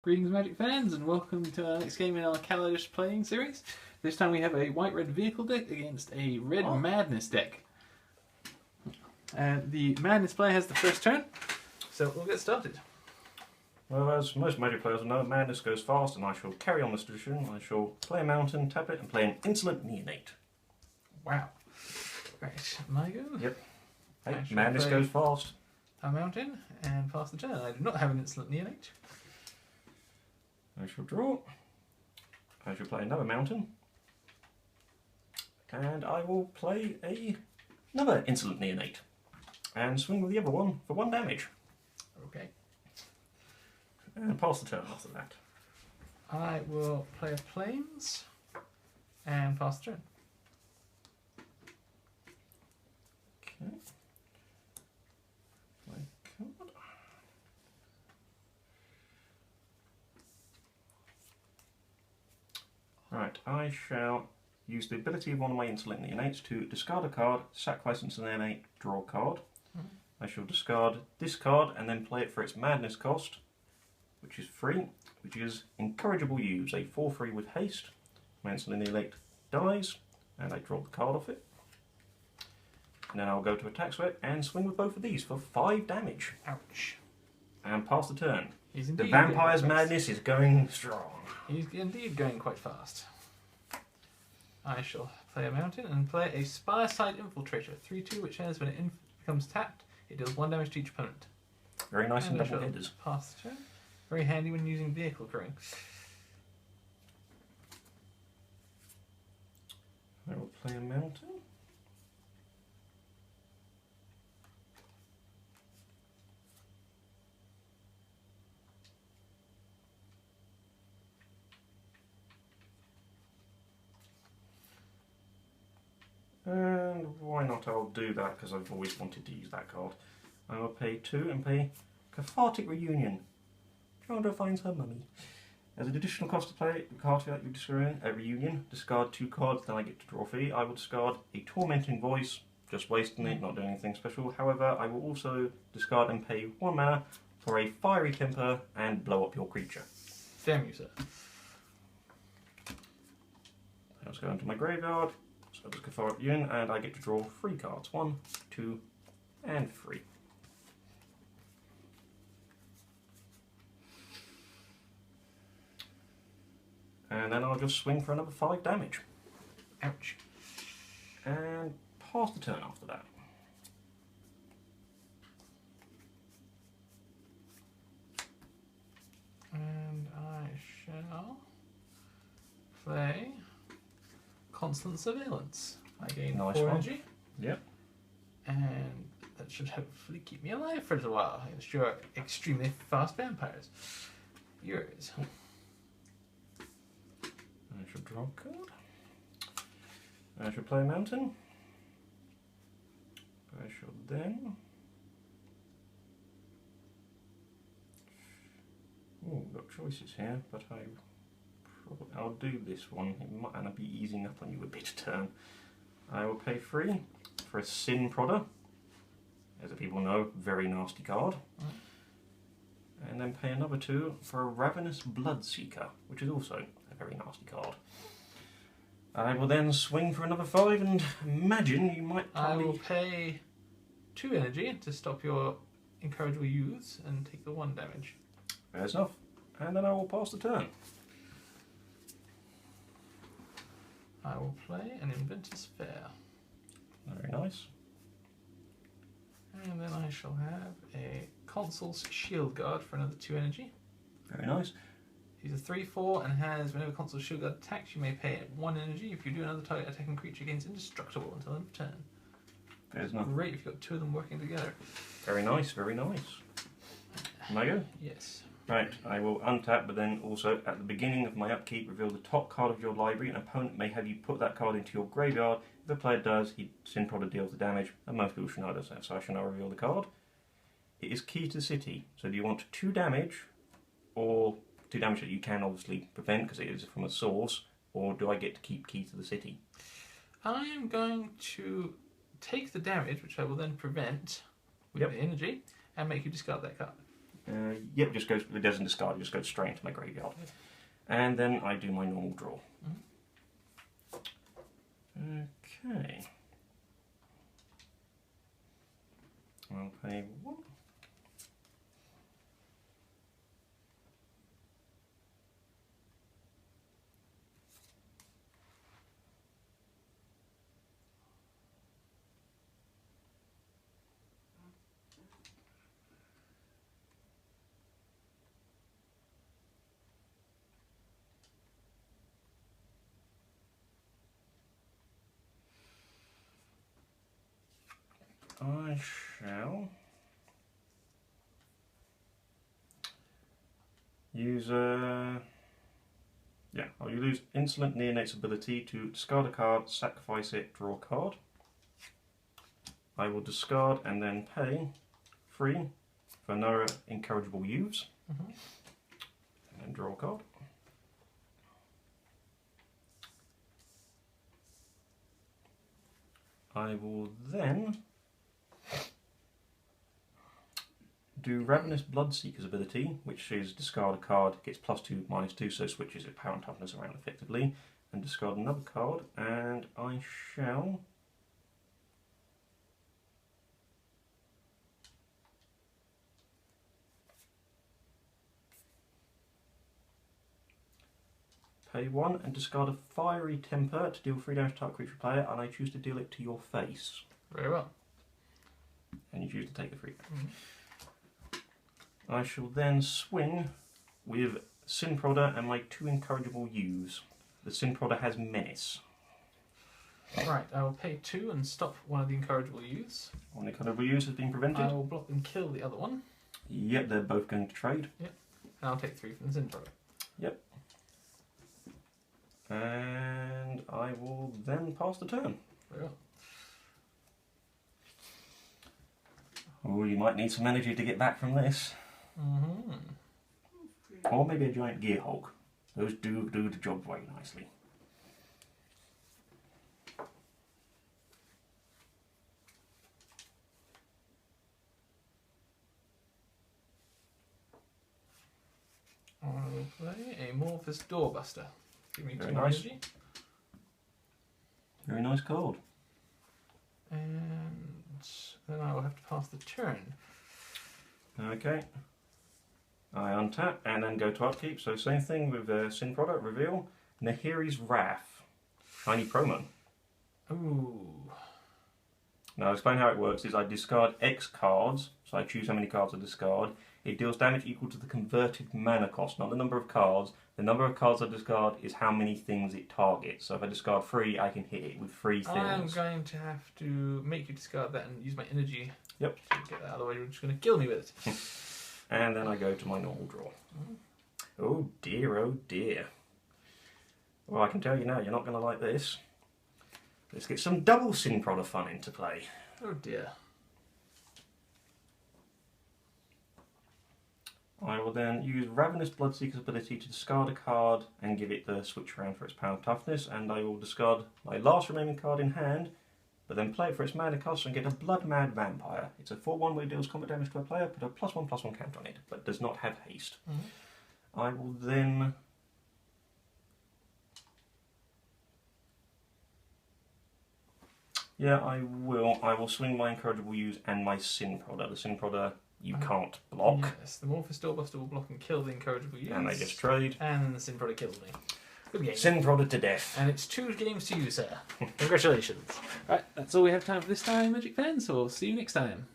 Greetings Magic fans and welcome to our next game in our Kaladesh playing series. This time we have a white-red vehicle deck against a red madness deck. The madness player has the first turn, so we'll get started. Well, as most Magic players will know, madness goes fast and I shall carry on this tradition. I shall play a mountain, tap it and play an insolent neonate. Wow. Right, my go? Yep. Hey, madness goes fast. A mountain and pass the turn. I do not have an insolent neonate. I shall draw. I shall play another mountain. And I will play another insolent neonate. And swing with the other one for 1 damage. Okay. And pass the turn after that. I will play a plains and pass the turn. Okay. Play card. Right, I shall use the ability of one of my insolent neonates to discard a card, sacrifice an neonate, draw a card. I shall discard this card and then play it for its madness cost, which is free, which is Incorrigible Use, a 4/3 with haste. My insolent neonate dies, and I draw the card off it. And then I'll go to attack sweat and swing with both of these for 5 damage. Ouch. And pass the turn. The vampire's madness is going strong. He's indeed going quite fast. I shall play a mountain and play a Spireside Infiltrator, 3/2, which has, when it becomes tapped, it deals 1 damage to each opponent. Very nice and double hitters. Pass the turn. Very handy when using vehicle crewing. I will play a mountain. And why not, I'll do that because I've always wanted to use that card. I will pay 2 and pay Cathartic Reunion. Chandra finds her mummy. As an additional cost to play the card that you discard at Reunion, discard 2 cards, then I get to draw 3. I will discard a Tormenting Voice, just wasting it, not doing anything special. However, I will also discard and pay 1 mana for a Fiery Temper and blow up your creature. Damn you, sir. Let's go into my graveyard. So there's Cathartic Reunion, and I get to draw 3 cards. 1, 2, and 3. And then I'll just swing for another 5 damage. Ouch. And pass the turn after that. And I shall play Constant Surveillance. I gain 4 energy. Yep. And that should hopefully keep me alive for a little while against your extremely fast vampires. Yours. I shall draw a card. I shall play a mountain. I shall then... Oh, got choices here, but I'll do this one. It might be easing up on you a bit a turn. I will pay 3 for a Sin Prodder. As the people know, very nasty card. And then pay another 2 for a Ravenous Bloodseeker, which is also a very nasty card. I will then swing for another 5 and imagine you might probably... I will pay 2 energy to stop your Incorrigible Use and take the 1 damage. Fair enough. And then I will pass the turn. I will play an Inventor's Fair. Very nice. And then I shall have a Consul's Shield Guard for another 2 energy. Very nice. He's a 3/4 and has, whenever Consul's Shield Guard attacks, you may pay it 1 energy. If you do, another target attacking creature gains indestructible until end of turn. Fair enough. Great if you've got 2 of them working together. Very nice, very nice. Can I go? Yes. Right, I will untap, but then also at the beginning of my upkeep, reveal the top card of your library. An opponent may have you put that card into your graveyard. If the player does, he Sin Prodder deals the damage, and most people should know this, so I shall now reveal the card. It is Key to the City. So do you want 2 damage, or 2 damage that you can obviously prevent because it is from a source, or do I get to keep Key to the City? I am going to take the damage, which I will then prevent with the energy, and make you discard that card. Yep, just goes. It doesn't discard. It just goes straight into my graveyard. And then I do my normal draw. Okay. I'll pay 1. I shall use I'll use Insolent Neonate's ability to discard a card, sacrifice it, draw a card. I will discard and then pay 3 for no incorrigible youths. And then draw a card. I will then do Ravenous Bloodseeker's ability, which is discard a card, gets +2/-2, so switches its power and toughness around effectively, and discard another card, and I shall pay 1 and discard a Fiery Temper to deal 3 damage to target creature player, and I choose to deal it to your face. Very well. And you choose to take the 3 damage. I shall then swing with Sin Prodder and my 2 incorrigible youths. The Sin Prodder has Menace. Right, I will pay 2 and stop one of the incorrigible youths. One incorrigible youth has been prevented. I will block and kill the other one. Yep, they're both going to trade. Yep. And I'll take 3 from the Sin Prodder. Yep. And I will then pass the turn. Very well. Oh, you might need some energy to get back from this. Or maybe a giant gear hulk. Those do the job very nicely. I will play a Morphous Doorbuster. Give me 2 Very nice. energy. Very nice card. And then I will have to pass the turn. Okay. I untap and then go to upkeep. So same thing with Sin Prodder, reveal. Nahiri's Wrath. Shiny promo. Ooh. Now I'll explain how it works is I discard X cards, so I choose how many cards I discard. It deals damage equal to the converted mana cost, not the number of cards. The number of cards I discard is how many things it targets. So if I discard 3, I can hit it with 3 things. I am going to have to make you discard that and use my energy. Yep. To get that, otherwise you're just going to kill me with it. And then I go to my normal draw. Oh dear, oh dear. Well, I can tell you now, you're not going to like this. Let's get some double Sin Prodder fun into play. Oh dear. I will then use Ravenous Bloodseeker's ability to discard a card and give it the switch around for its power and toughness, and I will discard my last remaining card in hand, but then play it for its mana cost and get a Blood Mad Vampire. It's a 4/1 where it deals combat damage to a player, put a +1/+1 counter on it, but does not have haste. I will then I will swing my Incorrigible Use and my Sin Prodder. The Sin Prodder you can't block. Yes, the Morphous Doorbuster will block and kill the Incorrigible Use. And they just trade. And the Sin Prodder kills me. Good game. Sin Prodder to death. And it's 2 games to you, sir. Congratulations. Right, that's all we have time for this time, Magic fans, so see you next time.